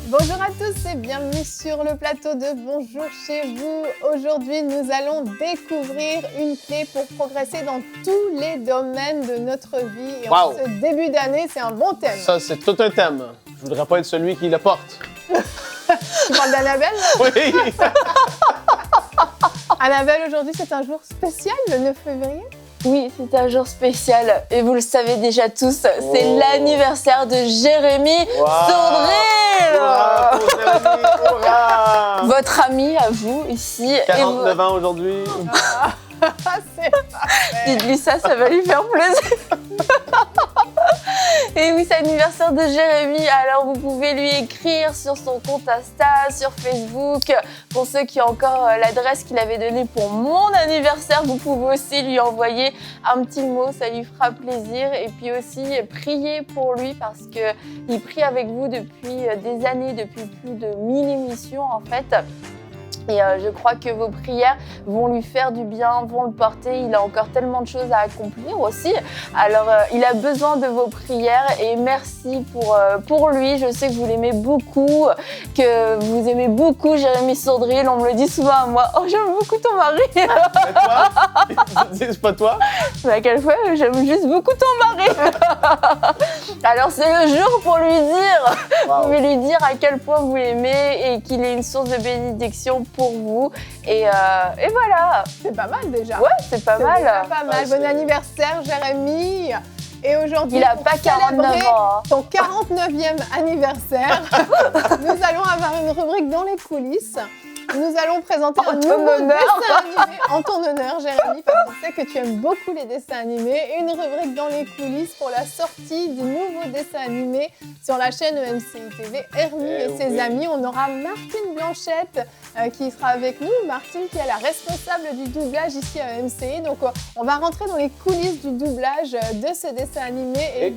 Bonjour à tous et bienvenue sur le plateau de Bonjour chez vous. Aujourd'hui, nous allons découvrir une clé pour progresser dans tous les domaines de notre vie. Et en ce début d'année, c'est un bon thème. Ça, c'est tout un thème. Je voudrais pas être celui qui le porte. Tu parles d'Annabelle? Oui! Annabelle, aujourd'hui, c'est un jour spécial, le 9 février. Oui, c'est un jour spécial et vous le savez déjà tous, c'est l'anniversaire de Jérémy Sodril. Jérémy, hurrah! Votre ami à vous ici. 49 ans aujourd'hui. C'est parfait. Dites-lui ça va lui faire plaisir. Et oui, c'est l'anniversaire de Jérémy, alors vous pouvez lui écrire sur son compte Insta, sur Facebook. Pour ceux qui ont encore l'adresse qu'il avait donnée pour mon anniversaire, vous pouvez aussi lui envoyer un petit mot, ça lui fera plaisir. Et puis aussi, prier pour lui parce qu'il prie avec vous depuis des années, depuis plus de 1000 émissions en fait. Et je crois que vos prières vont lui faire du bien, vont le porter. Il a encore tellement de choses à accomplir aussi. Alors, il a besoin de vos prières et merci pour lui. Je sais que vous l'aimez beaucoup, que vous aimez beaucoup Jérémy Sodril. On me le dit souvent à moi. Oh, j'aime beaucoup ton mari. Et toi? C'est pas toi? Mais à quelle fois, j'aime juste beaucoup ton mari. Alors, c'est le jour pour lui dire. Vous pouvez lui dire à quel point vous l'aimez et qu'il est une source de bénédiction pour vous. Et voilà. C'est pas mal déjà. Ouais, c'est pas mal. Déjà pas mal. Bon anniversaire, Jérémy. Et aujourd'hui, il a pas 49 ans. Ton 49e anniversaire, nous allons avoir une rubrique dans les coulisses. Nous allons présenter un nouveau dessin animé en ton honneur, Jérémy, parce qu'on sait que tu aimes beaucoup les dessins animés. Une rubrique dans les coulisses pour la sortie du nouveau dessin animé sur la chaîne EMCI TV. Hermie et ses amis. On aura Martine Blanchette qui sera avec nous. Martine qui est la responsable du doublage ici à EMCI. Donc on va rentrer dans les coulisses du doublage de ce dessin animé.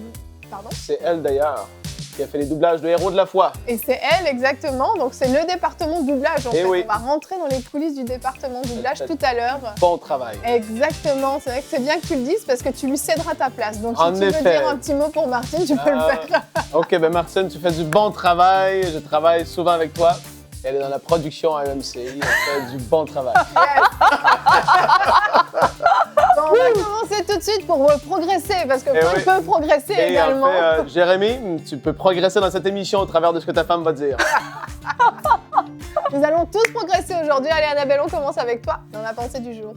Pardon ? C'est elle d'ailleurs qui a fait les doublages de Héros de la foi. Et c'est elle, exactement. Donc, c'est le département doublage, en fait. Oui. On va rentrer dans les coulisses du département doublage tout à l'heure. Bon travail. Exactement. C'est vrai que c'est bien que tu le dises parce que tu lui céderas ta place. Donc, en si tu veux dire un petit mot pour Martine, tu peux le faire. OK, ben Martine, tu fais du bon travail. Je travaille souvent avec toi. Elle est dans la production à EMCI. Elle fait du bon travail. Yes. Bon, on va commencer tout de suite pour progresser, parce que on peut progresser également. En fait, Jérémy, tu peux progresser dans cette émission au travers de ce que ta femme va dire. Nous allons tous progresser aujourd'hui. Allez, Annabelle, on commence avec toi dans la pensée du jour.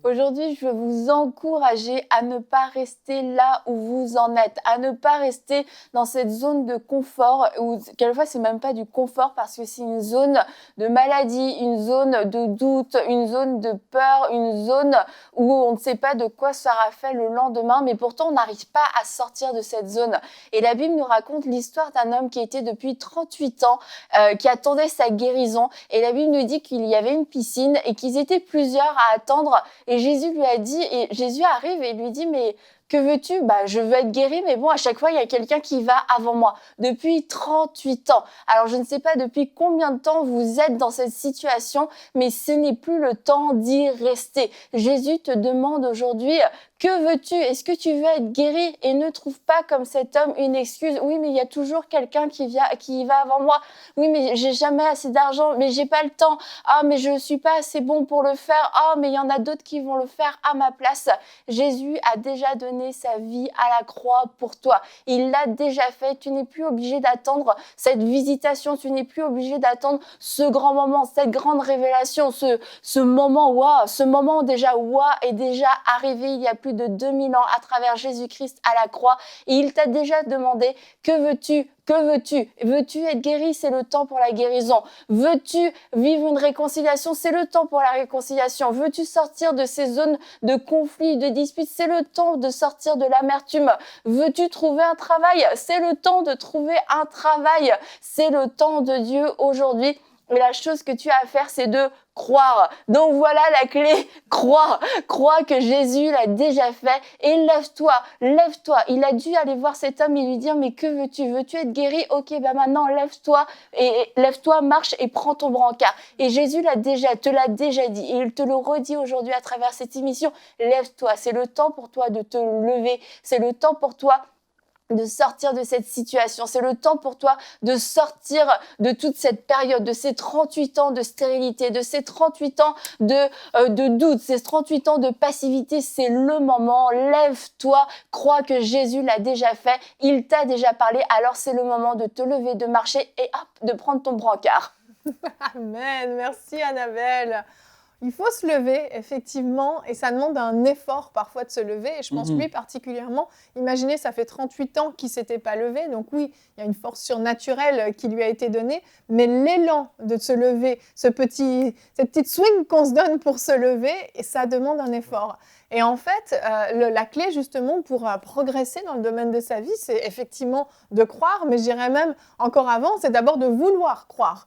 Aujourd'hui, je veux vous encourager à ne pas rester là où vous en êtes, à ne pas rester dans cette zone de confort, où quelquefois c'est même pas du confort parce que c'est une zone de maladie, une zone de doute, une zone de peur, une zone où on ne sait pas de quoi sera fait le lendemain, mais pourtant on n'arrive pas à sortir de cette zone. Et la Bible nous raconte l'histoire d'un homme qui était depuis 38 ans, qui attendait sa guérison. Et la Bible nous dit qu'il y avait une piscine et qu'ils étaient plusieurs à attendre. Et Jésus lui a dit, et Jésus arrive et lui dit, mais que veux-tu? Je veux être guéri, mais bon, à chaque fois, il y a quelqu'un qui va avant moi. Depuis 38 ans. Alors, je ne sais pas depuis combien de temps vous êtes dans cette situation, mais ce n'est plus le temps d'y rester. Jésus te demande aujourd'hui, que veux-tu? Est-ce que tu veux être guéri? Et ne trouve pas comme cet homme une excuse. Oui, mais il y a toujours quelqu'un qui va avant moi. Oui, mais j'ai jamais assez d'argent, mais j'ai pas le temps. Ah, mais je suis pas assez bon pour le faire. Ah, mais il y en a d'autres qui vont le faire à ma place. Jésus a déjà donné sa vie à la croix pour toi. Il l'a déjà fait. Tu n'es plus obligé d'attendre cette visitation. Tu n'es plus obligé d'attendre ce grand moment, cette grande révélation, ce moment, ce moment déjà, est déjà arrivé il y a plus de 2000 ans à travers Jésus-Christ à la croix. Et il t'a déjà demandé, que veux-tu? Que veux-tu? Veux-tu être guéri? C'est le temps pour la guérison. Veux-tu vivre une réconciliation? C'est le temps pour la réconciliation. Veux-tu sortir de ces zones de conflit, de disputes? C'est le temps de sortir de l'amertume. Veux-tu trouver un travail? C'est le temps de trouver un travail. C'est le temps de Dieu aujourd'hui. Et la chose que tu as à faire, c'est de croire. Donc voilà la clé, crois. Crois que Jésus l'a déjà fait et lève-toi, lève-toi. Il a dû aller voir cet homme et lui dire, mais que veux-tu? Veux-tu être guéri? Ok, maintenant lève-toi et lève-toi, marche et prends ton brancard. Et Jésus te l'a déjà dit et il te le redit aujourd'hui à travers cette émission. Lève-toi, c'est le temps pour toi de te lever, c'est le temps pour toi de sortir de cette situation. C'est le temps pour toi de sortir de toute cette période, de ces 38 ans de stérilité, de ces 38 ans de doute, ces 38 ans de passivité. C'est le moment. Lève-toi, crois que Jésus l'a déjà fait, il t'a déjà parlé, alors c'est le moment de te lever, de marcher et hop, de prendre ton brancard. Amen, merci Annabelle. Il faut se lever, effectivement, et ça demande un effort parfois de se lever. Et je pense lui particulièrement, imaginez, ça fait 38 ans qu'il ne s'était pas levé. Donc oui, il y a une force surnaturelle qui lui a été donnée. Mais l'élan de se lever, cette petite swing qu'on se donne pour se lever, et ça demande un effort. Et en fait, la clé justement pour progresser dans le domaine de sa vie, c'est effectivement de croire, mais je dirais même encore avant, c'est d'abord de vouloir croire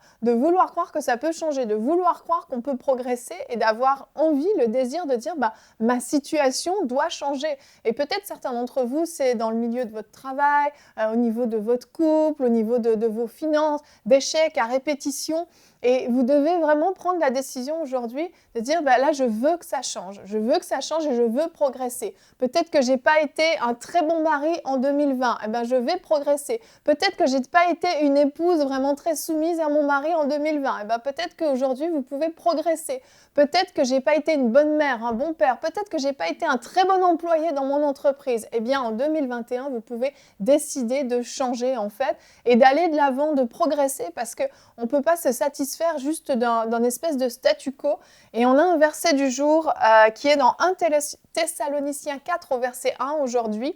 que ça peut changer, de vouloir croire qu'on peut progresser et d'avoir envie, le désir de dire ma situation doit changer. Et peut-être certains d'entre vous, c'est dans le milieu de votre travail, au niveau de votre couple, au niveau de vos finances, d'échecs à répétition. Et vous devez vraiment prendre la décision aujourd'hui de dire là, je veux que ça change. Je veux que ça change et je veux progresser. Peut-être que je n'ai pas été un très bon mari en 2020. Eh bien, je vais progresser. Peut-être que je n'ai pas été une épouse vraiment très soumise à mon mari en 2020. Eh bien, peut-être qu'aujourd'hui, vous pouvez progresser. Peut-être que je n'ai pas été une bonne mère, un bon père. Peut-être que je n'ai pas été un très bon employé dans mon entreprise. Eh bien, en 2021, vous pouvez décider de changer en fait et d'aller de l'avant, de progresser parce qu'on ne peut pas se satisfaire juste d'un espèce de statu quo. Et on a un verset du jour qui est dans 1 Thessaloniciens 4 au verset 1 aujourd'hui.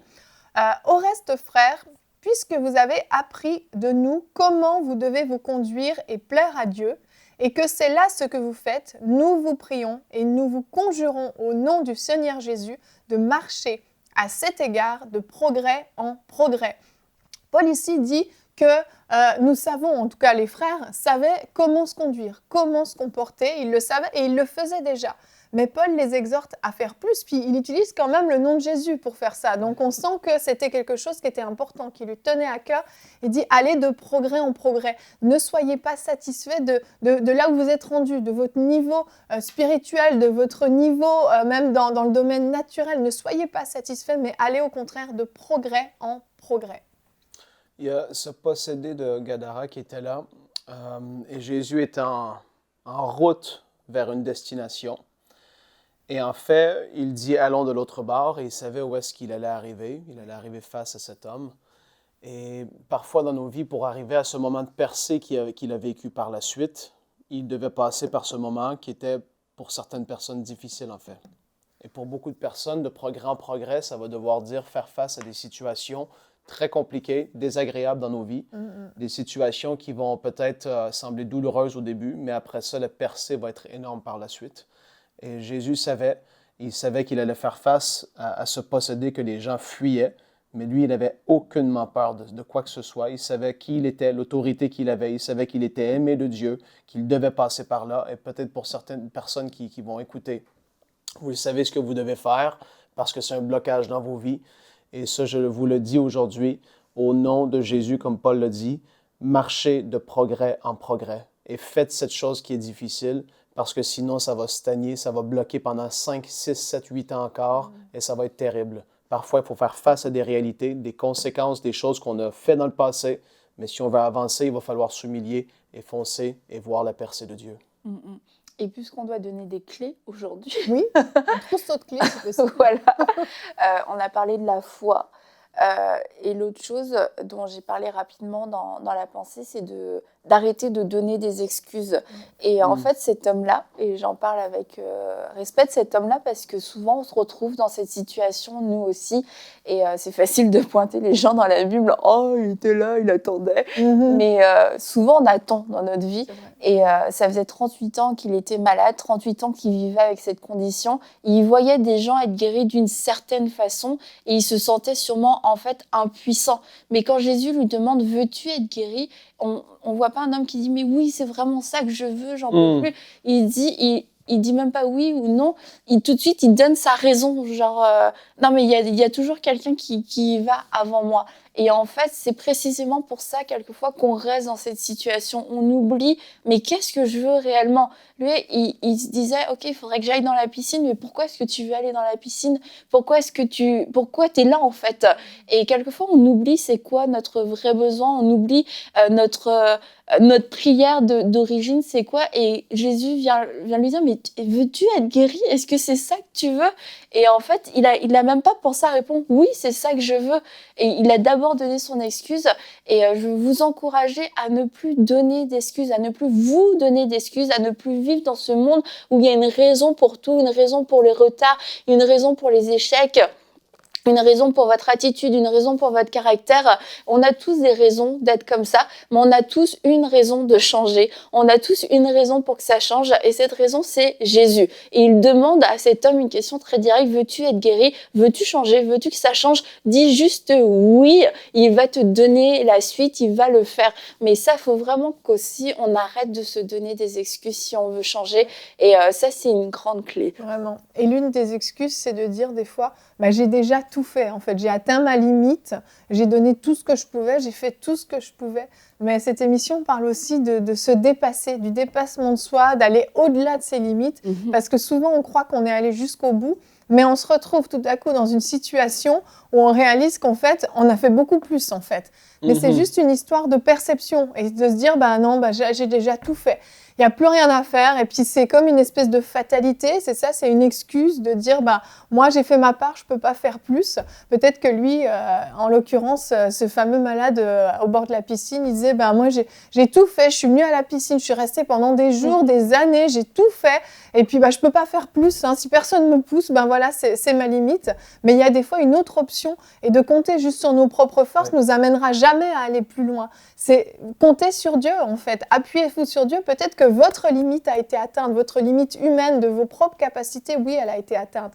Au reste, frères, puisque vous avez appris de nous comment vous devez vous conduire et plaire à Dieu, et que c'est là ce que vous faites, nous vous prions et nous vous conjurons au nom du Seigneur Jésus de marcher à cet égard de progrès en progrès. Paul ici dit que nous savons, en tout cas les frères, savaient comment se conduire, comment se comporter, ils le savaient et ils le faisaient déjà. Mais Paul les exhorte à faire plus, puis il utilise quand même le nom de Jésus pour faire ça. Donc on sent que c'était quelque chose qui était important, qui lui tenait à cœur. Il dit, allez de progrès en progrès. Ne soyez pas satisfaits de là où vous êtes rendu, de votre niveau spirituel, de votre niveau même dans le domaine naturel. Ne soyez pas satisfaits, mais allez au contraire de progrès en progrès. Il y a ce possédé de Gadara qui était là, et Jésus est en route vers une destination. Et en fait, il dit « allons de l'autre bord » et il savait où est-ce qu'il allait arriver. Il allait arriver face à cet homme. Et parfois dans nos vies, pour arriver à ce moment de percée qu'il a vécu par la suite, il devait passer par ce moment qui était pour certaines personnes difficile en fait. Et pour beaucoup de personnes, de progrès en progrès, ça va devoir dire faire face à des situations très compliquées, désagréables dans nos vies, des situations qui vont peut-être sembler douloureuses au début, mais après ça, la percée va être énorme par la suite. Et Jésus savait qu'il allait faire face à ce possédé que les gens fuyaient, mais lui, il n'avait aucunement peur de quoi que ce soit. Il savait qui il était, l'autorité qu'il avait, il savait qu'il était aimé de Dieu, qu'il devait passer par là, et peut-être pour certaines personnes qui vont écouter, vous savez ce que vous devez faire, parce que c'est un blocage dans vos vies. Et ça, je vous le dis aujourd'hui, au nom de Jésus, comme Paul le dit, marchez de progrès en progrès et faites cette chose qui est difficile parce que sinon, ça va stagner, ça va bloquer pendant 5, 6, 7, 8 ans encore et ça va être terrible. Parfois, il faut faire face à des réalités, des conséquences, des choses qu'on a fait dans le passé, mais si on veut avancer, il va falloir s'humilier et foncer et voir la percée de Dieu. Et puisqu'on doit donner des clés aujourd'hui, oui, un trousseau de clés, c'est possible. Voilà, on a parlé de la foi. Et l'autre chose dont j'ai parlé rapidement dans la pensée, c'est d'arrêter de donner des excuses. Et en fait, cet homme-là, et j'en parle avec respect de cet homme-là, parce que souvent on se retrouve dans cette situation, nous aussi, et c'est facile de pointer les gens dans la Bible, « Oh, il était là, il attendait ». Mais souvent on attend dans notre vie, et ça faisait 38 ans qu'il était malade, 38 ans qu'il vivait avec cette condition, et il voyait des gens être guéris d'une certaine façon, et il se sentait sûrement en fait impuissant. Mais quand Jésus lui demande « Veux-tu être guéri ?» on voit pas un homme qui dit « Mais oui, c'est vraiment ça que je veux, j'en peux plus. » Il dit même pas oui ou non. Tout de suite, il donne sa raison. Genre, non, mais il y a toujours quelqu'un qui va avant moi. Et en fait, c'est précisément pour ça, quelquefois, qu'on reste dans cette situation. On oublie, mais qu'est-ce que je veux réellement ? Lui, il se disait, OK, il faudrait que j'aille dans la piscine, mais pourquoi est-ce que tu veux aller dans la piscine ? Pourquoi t'es là, en fait ? Et quelquefois, on oublie c'est quoi notre vrai besoin. On oublie notre prière d'origine, c'est quoi ? Et Jésus vient lui dire, mais veux-tu être guéri ? Est-ce que c'est ça que tu veux ? Et en fait, il a même pas pour ça répondre, oui, c'est ça que je veux. Et il a d'abord donné son excuse. Et je veux vous encourager à ne plus donner d'excuses, à ne plus vous donner d'excuses, à ne plus vivre dans ce monde où il y a une raison pour tout, une raison pour les retards, une raison pour les échecs. Une raison pour votre attitude, une raison pour votre caractère. On a tous des raisons d'être comme ça, mais on a tous une raison de changer. On a tous une raison pour que ça change, et cette raison, c'est Jésus. Et il demande à cet homme une question très directe, veux-tu être guéri? Veux-tu changer? Veux-tu que ça change? Dis juste oui, il va te donner la suite, il va le faire. Mais ça, faut vraiment qu'aussi on arrête de se donner des excuses si on veut changer, et ça, c'est une grande clé. Vraiment. Et l'une des excuses, c'est de dire des fois, j'ai déjà tout fait, en fait. J'ai atteint ma limite, j'ai donné tout ce que je pouvais, j'ai fait tout ce que je pouvais. Mais cette émission parle aussi de se dépasser, du dépassement de soi, d'aller au-delà de ses limites. Parce que souvent, on croit qu'on est allé jusqu'au bout, mais on se retrouve tout à coup dans une situation où on réalise qu'en fait, on a fait beaucoup plus, en fait. Mais c'est juste une histoire de perception et de se dire, j'ai déjà tout fait. Il n'y a plus rien à faire, et puis c'est comme une espèce de fatalité, c'est ça, c'est une excuse de dire, moi j'ai fait ma part, je ne peux pas faire plus. Peut-être que lui, en l'occurrence, ce fameux malade au bord de la piscine, il disait, moi j'ai tout fait, je suis venue à la piscine, je suis restée pendant des jours, des années, j'ai tout fait, et puis je ne peux pas faire plus, hein. Si personne me pousse, voilà, c'est ma limite. Mais il y a des fois une autre option, et de compter juste sur nos propres forces nous amènera jamais à aller plus loin. C'est compter sur Dieu, en fait. Appuyez-vous sur Dieu. Peut-être que votre limite a été atteinte, votre limite humaine de vos propres capacités, oui, elle a été atteinte.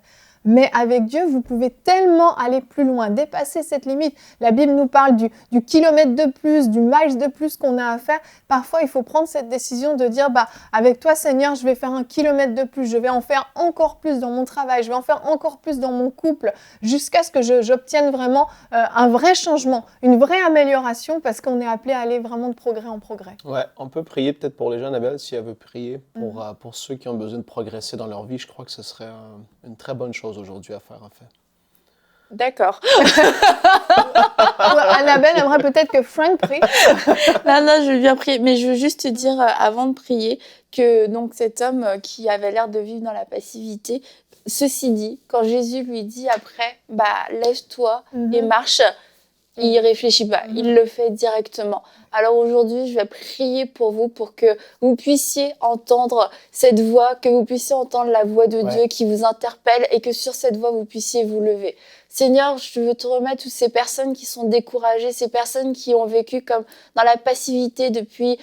Mais avec Dieu, vous pouvez tellement aller plus loin, dépasser cette limite. La Bible nous parle du kilomètre de plus, du miles de plus qu'on a à faire. Parfois, il faut prendre cette décision de dire, avec toi, Seigneur, je vais faire 1 kilomètre de plus, je vais en faire encore plus dans mon travail, je vais en faire encore plus dans mon couple, jusqu'à ce que j'obtienne vraiment un vrai changement, une vraie amélioration, parce qu'on est appelé à aller vraiment de progrès en progrès. Ouais, on peut prier peut-être pour les gens, Annabelle, si elle veut prier pour ceux qui ont besoin de progresser dans leur vie. Je crois que ce serait une très bonne chose aujourd'hui à faire, en fait. D'accord. Annabelle aimerait peut-être que Frank prie. Non, je veux bien prier. Mais je veux juste te dire, avant de prier, que donc, cet homme qui avait l'air de vivre dans la passivité, ceci dit, quand Jésus lui dit après, lève-toi et marche, il réfléchit pas, il le fait directement. Alors aujourd'hui, je vais prier pour vous, pour que vous puissiez entendre cette voix, que vous puissiez entendre la voix de Dieu qui vous interpelle, et que sur cette voix, vous puissiez vous lever. Seigneur, je veux te remettre toutes ces personnes qui sont découragées, ces personnes qui ont vécu comme dans la passivité depuis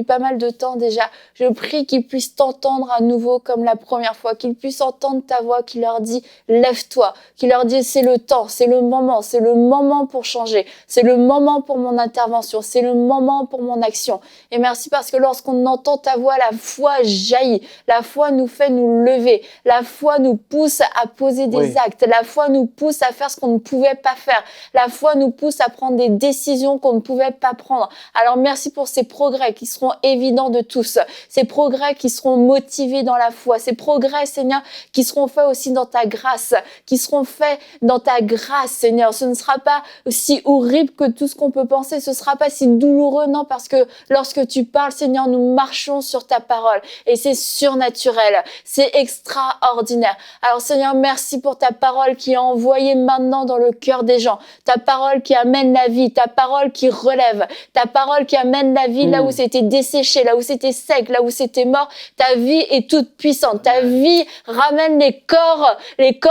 pas mal de temps déjà. Je prie qu'ils puissent t'entendre à nouveau comme la première fois, qu'ils puissent entendre ta voix qui leur dit « lève-toi », qui leur dit « c'est le temps, c'est le moment pour changer, c'est le moment pour mon intervention, c'est le moment pour mon action ». Et merci parce que lorsqu'on entend ta voix, la foi jaillit, la foi nous fait nous lever, la foi nous pousse à poser des actes, la foi nous pousse à faire ce qu'on ne pouvait pas faire, la foi nous pousse à prendre des décisions qu'on ne pouvait pas prendre. Alors merci pour ces progrès qui seront évidents de tous, ces progrès qui seront motivés dans la foi, ces progrès, Seigneur, qui seront faits aussi dans ta grâce, Seigneur. Ce ne sera pas si horrible que tout ce qu'on peut penser, ce ne sera pas si douloureux, non, parce que lorsque tu parles, Seigneur, nous marchons sur ta parole et c'est surnaturel, c'est extraordinaire. Alors Seigneur, merci pour ta parole qui est envoyée maintenant dans le cœur des gens, ta parole qui amène la vie, ta parole qui relève, ta parole qui amène la vie là où c'était desséché, là où c'était sec, là où c'était mort. Ta vie est toute puissante. Ta vie ramène les corps ressuscite.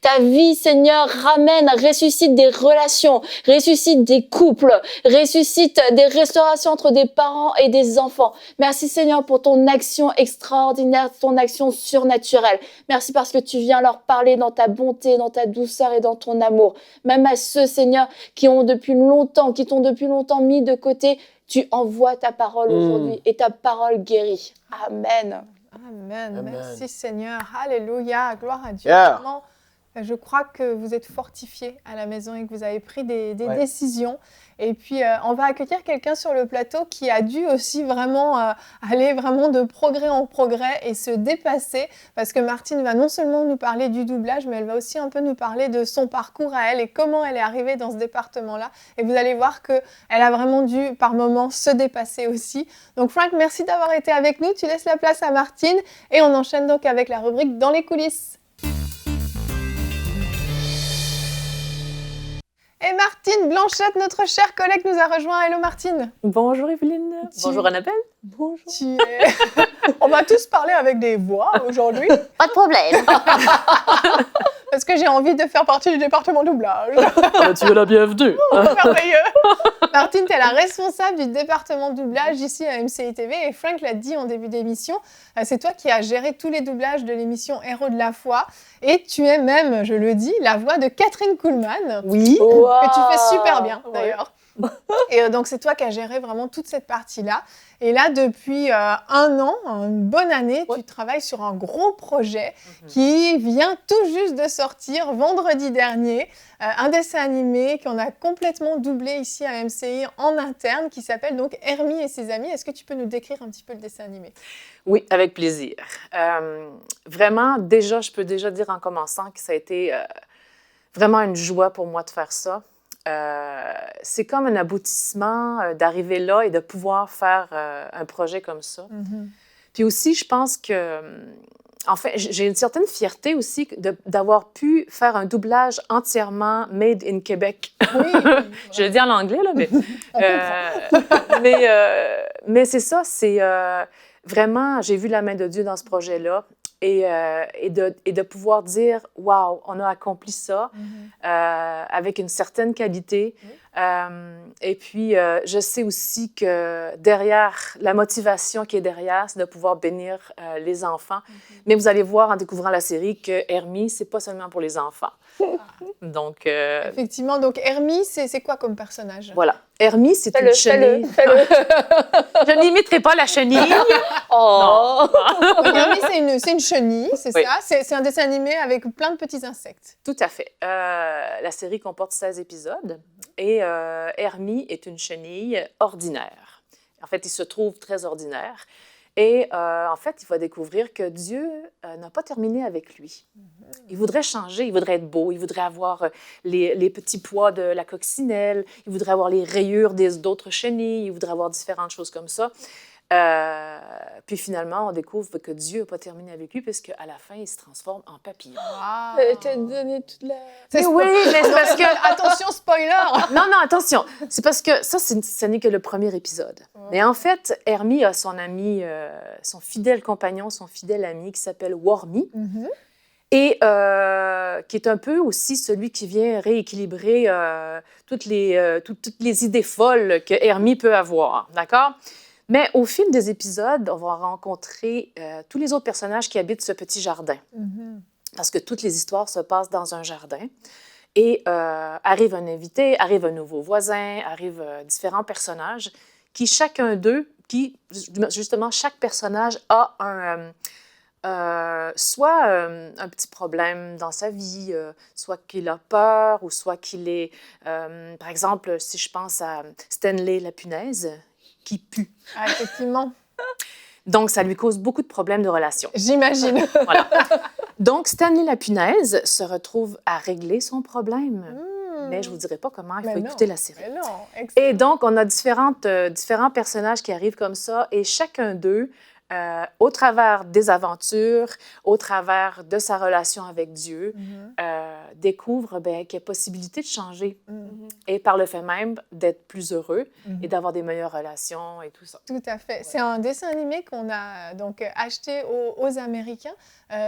Ta vie, Seigneur, ressuscite ressuscite des relations, ressuscite des couples, ressuscite des restaurations entre des parents et des enfants. Merci Seigneur pour ton action extraordinaire, ton action surnaturelle. Merci parce que tu viens leur parler dans ta bonté, dans ta douceur et dans ton amour. Même à ceux, Seigneur, qui t'ont depuis longtemps mis de côté, tu envoies ta parole aujourd'hui et ta parole guérit. Amen. Amen. Amen. Merci Seigneur. Alléluia. Gloire à Dieu. Yeah. Vraiment, je crois que vous êtes fortifiés à la maison et que vous avez pris des décisions. Et puis, on va accueillir quelqu'un sur le plateau qui a dû aussi vraiment aller vraiment de progrès en progrès et se dépasser. Parce que Martine va non seulement nous parler du doublage, mais elle va aussi un peu nous parler de son parcours à elle et comment elle est arrivée dans ce département-là. Et vous allez voir qu'elle a vraiment dû, par moments, se dépasser aussi. Donc, Frank, merci d'avoir été avec nous. Tu laisses la place à Martine et on enchaîne donc avec la rubrique Dans les coulisses. Et Martine Blanchette, notre chère collègue, nous a rejoint. Hello Martine. Bonjour Evelyne. Bonjour Annabelle. Bonjour. On va tous parler avec des voix aujourd'hui. Pas de problème. Parce que j'ai envie de faire partie du département doublage. Tu es la bienvenue. Merveilleux. Martine, tu es la responsable du département doublage ici à MCI TV. Et Frank l'a dit en début d'émission, c'est toi qui as géré tous les doublages de l'émission Héros de la foi. Et tu es même, je le dis, la voix de Catherine Kuhlmann. Oui. Que tu fais super bien d'ailleurs. Et donc c'est toi qui as géré vraiment toute cette partie-là. Et là, depuis 1 an, une bonne année, tu travailles sur un gros projet qui vient tout juste de sortir vendredi dernier. Un dessin animé qu'on a complètement doublé ici à MCI en interne, qui s'appelle donc Hermie et ses amis. Est-ce que tu peux nous décrire un petit peu le dessin animé? Oui, avec plaisir. Vraiment, je peux déjà dire en commençant que ça a été vraiment une joie pour moi de faire ça. C'est comme un aboutissement d'arriver là et de pouvoir faire un projet comme ça. Puis aussi, je pense que, en fait, j'ai une certaine fierté aussi d'avoir pu faire un doublage entièrement made in Québec. Oui. Je le dis en anglais, là, mais c'est ça, c'est vraiment, j'ai vu la main de Dieu dans ce projet-là. Et de pouvoir dire « Wow, on a accompli ça avec une certaine qualité. Et puis, je sais aussi que derrière, la motivation qui est derrière, c'est de pouvoir bénir les enfants. Mais vous allez voir en découvrant la série que Hermie, c'est pas seulement pour les enfants. Donc, effectivement, donc Hermie, c'est quoi comme personnage? Voilà. Hermie, c'est une chenille. Je n'imiterai pas la chenille. Oh. Hermie, c'est une chenille, c'est Oui. ça? C'est un dessin animé avec plein de petits insectes. Tout à fait. La série comporte 16 épisodes et Hermie est une chenille ordinaire. En fait, il se trouve très ordinaire. Et en fait, il va découvrir que Dieu n'a pas terminé avec lui. Il voudrait changer, il voudrait être beau, il voudrait avoir les petits pois de la coccinelle, il voudrait avoir les rayures d'autres chenilles, il voudrait avoir différentes choses comme ça. Puis finalement, on découvre que Dieu n'a pas terminé avec lui parce qu'à la fin, il se transforme en papillon. Wow. T'as donné toute la... Mais oui, mais c'est parce que... Attention, spoiler! Non, attention. C'est parce que ça, ce n'est que le premier épisode. Mais en fait, Hermie a son ami, son fidèle compagnon, son fidèle ami qui s'appelle Wormy. Et qui est un peu aussi celui qui vient rééquilibrer toutes les idées folles que Hermie peut avoir. D'accord? Mais au fil des épisodes, on va rencontrer tous les autres personnages qui habitent ce petit jardin. Parce que toutes les histoires se passent dans un jardin. Et arrive un invité, arrive un nouveau voisin, arrivent différents personnages qui, chacun d'eux, justement, chaque personnage a soit un petit problème dans sa vie, soit qu'il a peur, ou soit qu'il est... par exemple, si je pense à Stanley la punaise, qui pue. Ah, effectivement. Donc, ça lui cause beaucoup de problèmes de relations. J'imagine. Voilà. Donc, Stanley la punaise se retrouve à régler son problème. Mais je ne vous dirai pas comment, il faut écouter la série. Mais non, Et donc, on a différents personnages qui arrivent comme ça, et chacun d'eux au travers des aventures, au travers de sa relation avec Dieu, découvre qu'il y a possibilité de changer et par le fait même d'être plus heureux et d'avoir des meilleures relations et tout ça. Tout à fait. Ouais. C'est un dessin animé qu'on a donc acheté aux Américains.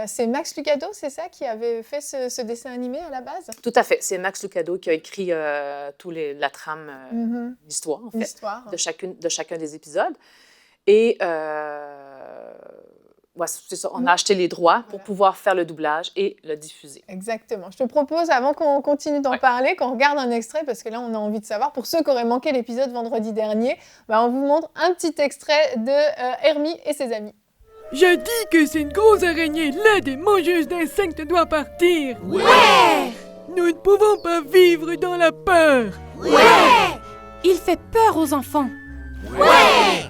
C'est Max Lucado, c'est ça, qui avait fait ce dessin animé à la base? Tout à fait. C'est Max Lucado qui a écrit la trame, l'histoire, en fait, de chacun des épisodes. Et c'est ça, on a acheté les droits pour pouvoir faire le doublage et le diffuser. Exactement. Je te propose, avant qu'on continue d'en parler, qu'on regarde un extrait, parce que là, on a envie de savoir. Pour ceux qui auraient manqué l'épisode vendredi dernier, on vous montre un petit extrait de Hermie et ses amis. Je dis que c'est une grosse araignée, là, des mangeuses d'insectes doit partir. Ouais! Nous ne pouvons pas vivre dans la peur. Ouais! Il fait peur aux enfants. Ouais!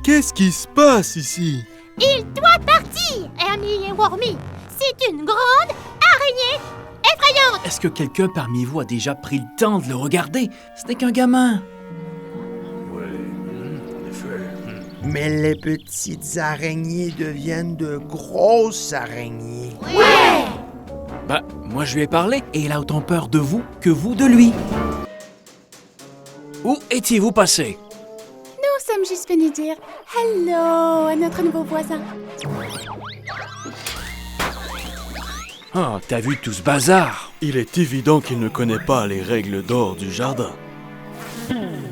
Qu'est-ce qui se passe ici? Il doit partir, Hermie et Wormy. C'est une grande araignée effrayante. Est-ce que quelqu'un parmi vous a déjà pris le temps de le regarder? Ce n'est qu'un gamin. En effet. Mais les petites araignées deviennent de grosses araignées. Ouais! Moi je lui ai parlé et il a autant peur de vous que vous de lui. Où étiez-vous passé? Nous sommes juste venus dire hello à notre nouveau voisin. Oh, t'as vu tout ce bazar? Il est évident qu'il ne connaît pas les règles d'or du jardin.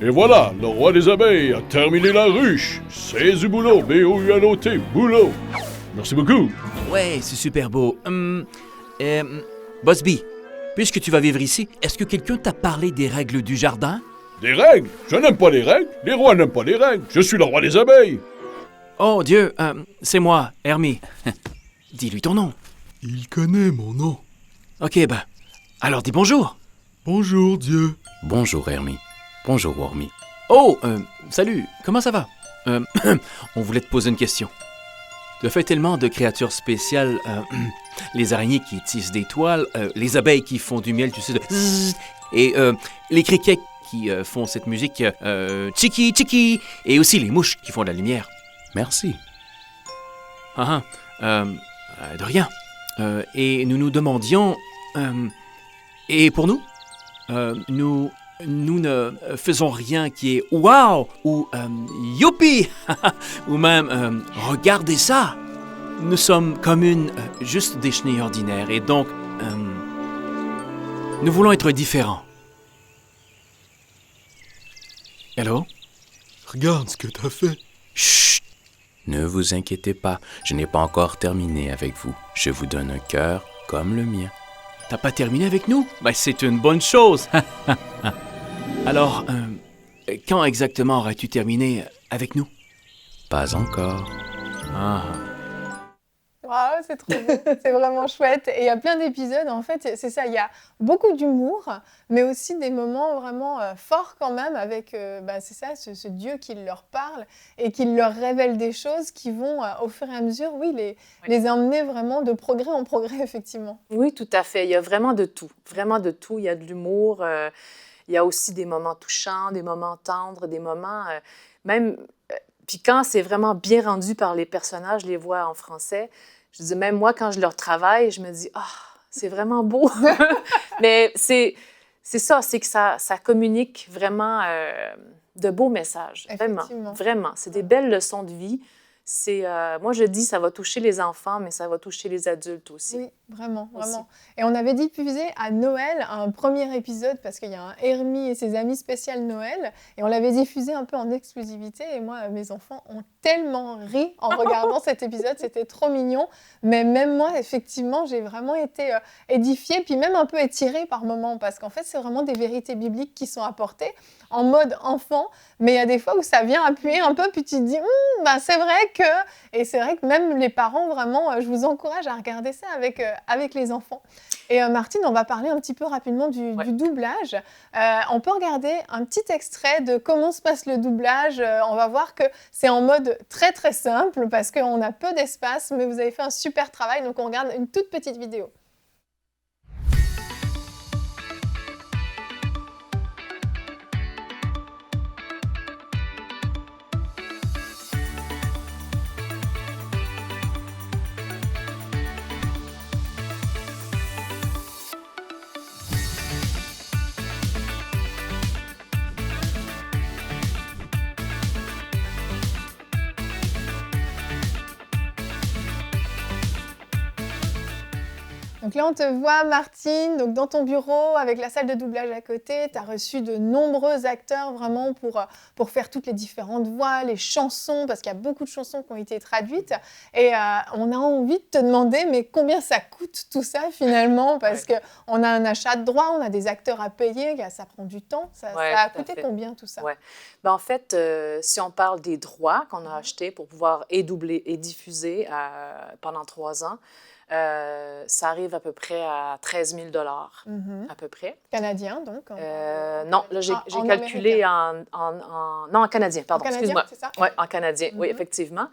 Et voilà, le roi des abeilles a terminé la ruche. C'est du boulot, B-O-U-L-O-T, boulot. Merci beaucoup. Ouais, c'est super beau. Busby, puisque tu vas vivre ici, est-ce que quelqu'un t'a parlé des règles du jardin? Des règles? Je n'aime pas les règles. Les rois n'aiment pas les règles. Je suis le roi des abeilles. Oh Dieu, c'est moi, Hermie. Dis-lui ton nom. Il connaît mon nom. Ok, alors dis bonjour. Bonjour, Dieu. Bonjour, Hermie. Bonjour, Wormy. Oh, salut, comment ça va? On voulait te poser une question. Tu as fait tellement de créatures spéciales, les araignées qui tissent des toiles, les abeilles qui font du miel, tu sais, de zzz, et les criquets qui font cette musique tchiki tchiki, et aussi les mouches qui font de la lumière. Merci. De rien. Et nous nous demandions, et pour nous, nous ne faisons rien qui est wow ou youpi ou même regardez ça. Nous sommes comme juste des chenilles ordinaires et donc nous voulons être différents. Allô? Regarde ce que t'as fait. Chut! Ne vous inquiétez pas, je n'ai pas encore terminé avec vous. Je vous donne un cœur comme le mien. T'as pas terminé avec nous? C'est une bonne chose. Alors, quand exactement aurais-tu terminé avec nous? Pas encore. Wow, c'est trop beau, c'est vraiment chouette. Et il y a plein d'épisodes, en fait, c'est ça, il y a beaucoup d'humour, mais aussi des moments vraiment forts quand même avec, c'est ça, ce Dieu qui leur parle et qui leur révèle des choses qui vont, au fur et à mesure, les emmener vraiment de progrès en progrès, effectivement. Oui, tout à fait. Il y a vraiment de tout. Il y a de l'humour, il y a aussi des moments touchants, des moments tendres, des moments puis quand c'est vraiment bien rendu par les personnages, je les vois en français, je dis même moi, quand je leur travaille, je me dis « c'est vraiment beau! » Mais c'est ça, c'est que ça communique vraiment de beaux messages. Vraiment. C'est des belles leçons de vie. Moi, je dis, ça va toucher les enfants, mais ça va toucher les adultes aussi. Oui, vraiment. Et on avait diffusé à Noël un premier épisode, parce qu'il y a un Hermie et ses amis spécial Noël, et on l'avait diffusé un peu en exclusivité, et moi, mes enfants ont tellement ri en regardant cet épisode, c'était trop mignon, mais même moi, effectivement, j'ai vraiment été édifiée, puis même un peu étirée par moments, parce qu'en fait, c'est vraiment des vérités bibliques qui sont apportées en mode enfant, mais il y a des fois où ça vient appuyer un peu, puis tu te dis, c'est vrai que... Et c'est vrai que même les parents, vraiment, je vous encourage à regarder ça avec les enfants. Et Martine, on va parler un petit peu rapidement du doublage. On peut regarder un petit extrait de comment se passe le doublage. On va voir que c'est en mode très très simple, parce qu'on a peu d'espace, mais vous avez fait un super travail, donc on regarde une toute petite vidéo. Donc là, on te voit, Martine, donc dans ton bureau, avec la salle de doublage à côté. Tu as reçu de nombreux acteurs vraiment pour faire toutes les différentes voix, les chansons, parce qu'il y a beaucoup de chansons qui ont été traduites. Et on a envie de te demander, mais combien ça coûte tout ça finalement? Parce qu'on a un achat de droits, on a des acteurs à payer, ça prend du temps. Ça a coûté combien tout ça? Ben, en fait, si on parle des droits qu'on a achetés pour pouvoir doubler et diffuser pendant 3 ans, ça arrive à peu près à 13 000 $, à peu près. Canadien, donc? Non, là, j'ai calculé non, en canadien, pardon, excuse-moi. C'est ça? Oui, en canadien, oui, effectivement.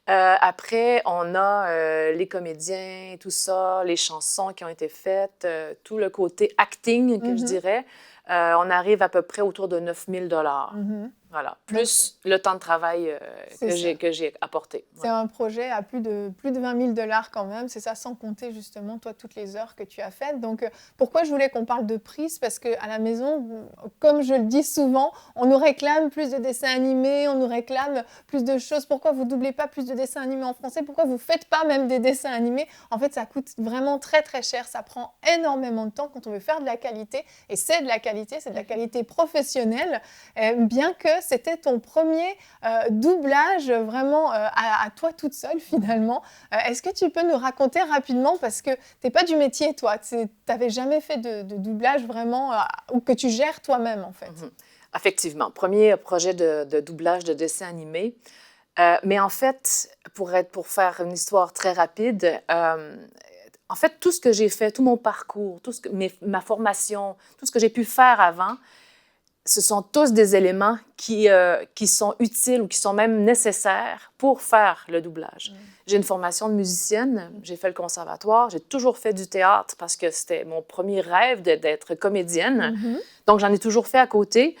Après, on a les comédiens, tout ça, les chansons qui ont été faites, tout le côté acting, que je dirais. On arrive à peu près autour de 9 000 $. Voilà, plus le temps de travail que j'ai apporté. C'est un projet à plus de 20 000 $ quand même, c'est ça, sans compter justement, toi, toutes les heures que tu as faites. Donc, pourquoi je voulais qu'on parle de prise? Parce qu'à la maison, comme je le dis souvent, on nous réclame plus de dessins animés, on nous réclame plus de choses. Pourquoi vous ne doublez pas plus de dessins animés en français? Pourquoi vous ne faites pas même des dessins animés? En fait, ça coûte vraiment très, très cher. Ça prend énormément de temps quand on veut faire de la qualité. Et c'est de la qualité professionnelle, bien que c'était ton premier doublage vraiment à toi toute seule finalement. Est-ce que tu peux nous raconter rapidement, parce que tu n'es pas du métier toi, tu n'avais jamais fait de doublage vraiment ou que tu gères toi-même en fait? Effectivement, premier projet de doublage de dessin animé. Mais en fait, pour faire une histoire très rapide, en fait, tout ce que j'ai fait, tout mon parcours, ma formation, tout ce que j'ai pu faire avant, ce sont tous des éléments qui sont utiles ou qui sont même nécessaires pour faire le doublage. J'ai une formation de musicienne, j'ai fait le conservatoire, j'ai toujours fait du théâtre parce que c'était mon premier rêve d'être comédienne. Donc, j'en ai toujours fait à côté.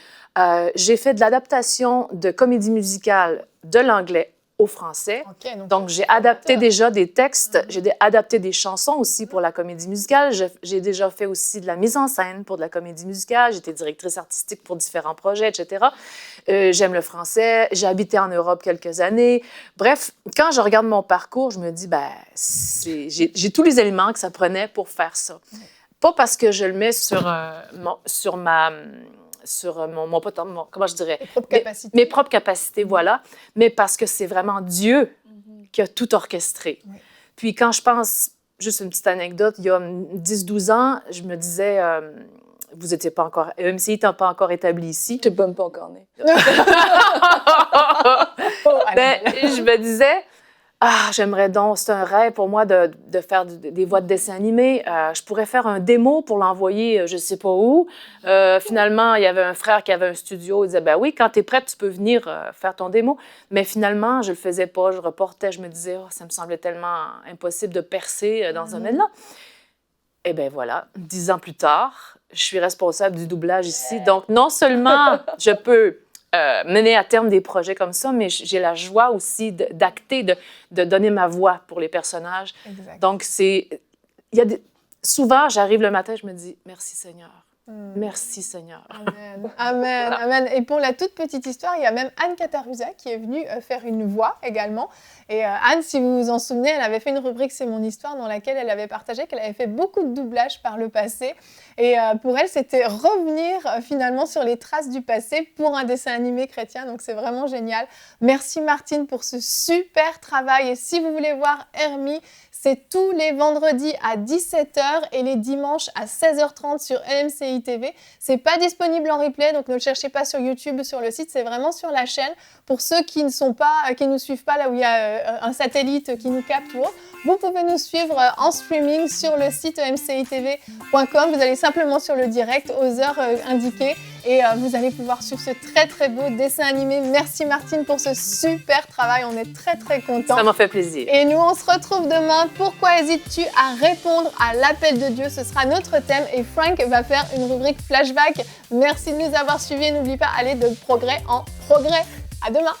J'ai fait de l'adaptation de comédie musicale de l'anglais au français. Donc, j'ai adapté déjà des textes, j'ai adapté des chansons aussi pour la comédie musicale. J'ai déjà fait aussi de la mise en scène pour de la comédie musicale. J'étais directrice artistique pour différents projets, etc. J'aime le français. J'ai habité en Europe quelques années. Bref, quand je regarde mon parcours, je me dis, j'ai tous les éléments que ça prenait pour faire ça. Pas parce que je le mets sur comment je dirais? Mes propres capacités, voilà. Mais parce que c'est vraiment Dieu qui a tout orchestré. Puis quand je pense, juste une petite anecdote, il y a 10-12 ans, je me disais, vous n'étiez pas encore, MCI n'étant pas encore établi ici. Je n'étais même pas encore née. Je me disais, j'aimerais donc, c'est un rêve pour moi de faire des voix de dessins animés. Je pourrais faire un démo pour l'envoyer, je ne sais pas où. Finalement, il y avait un frère qui avait un studio. Il disait, oui, quand tu es prête, tu peux venir faire ton démo. Mais finalement, je ne le faisais pas. Je reportais. Je me disais, ça me semblait tellement impossible de percer dans ce domaine-là. Et bien voilà, 10 ans plus tard, je suis responsable du doublage ici. Donc, non seulement je peux mener à terme des projets comme ça, mais j'ai la joie aussi d'acter, de donner ma voix pour les personnages. Exact. Donc, souvent, j'arrive le matin, je me dis « Merci Seigneur ». Merci Seigneur. Amen, amen, amen. Et pour la toute petite histoire, il y a même Anne Catarusa qui est venue faire une voix également. Et Anne, si vous vous en souvenez, elle avait fait une rubrique « C'est mon histoire » dans laquelle elle avait partagé qu'elle avait fait beaucoup de doublages par le passé. Et pour elle, c'était revenir finalement sur les traces du passé pour un dessin animé chrétien. Donc c'est vraiment génial. Merci Martine pour ce super travail. Et si vous voulez voir Hermie, c'est tous les vendredis à 17h et les dimanches à 16h30 sur LMCI TV. C'est pas disponible en replay, donc ne le cherchez pas sur YouTube, sur le site, c'est vraiment sur la chaîne. Pour ceux qui ne nous suivent pas là où il y a un satellite qui nous capte ou autre, vous pouvez nous suivre en streaming sur le site mcitv.com. Vous allez simplement sur le direct aux heures indiquées et vous allez pouvoir suivre ce très très beau dessin animé. Merci Martine pour ce super travail, on est très très contents. Ça m'a fait plaisir. Et nous on se retrouve demain. Pourquoi hésites-tu à répondre à l'appel de Dieu? Ce sera notre thème et Frank va faire une rubrique flashback. Merci de nous avoir suivis et n'oublie pas, allez de progrès en progrès. À demain.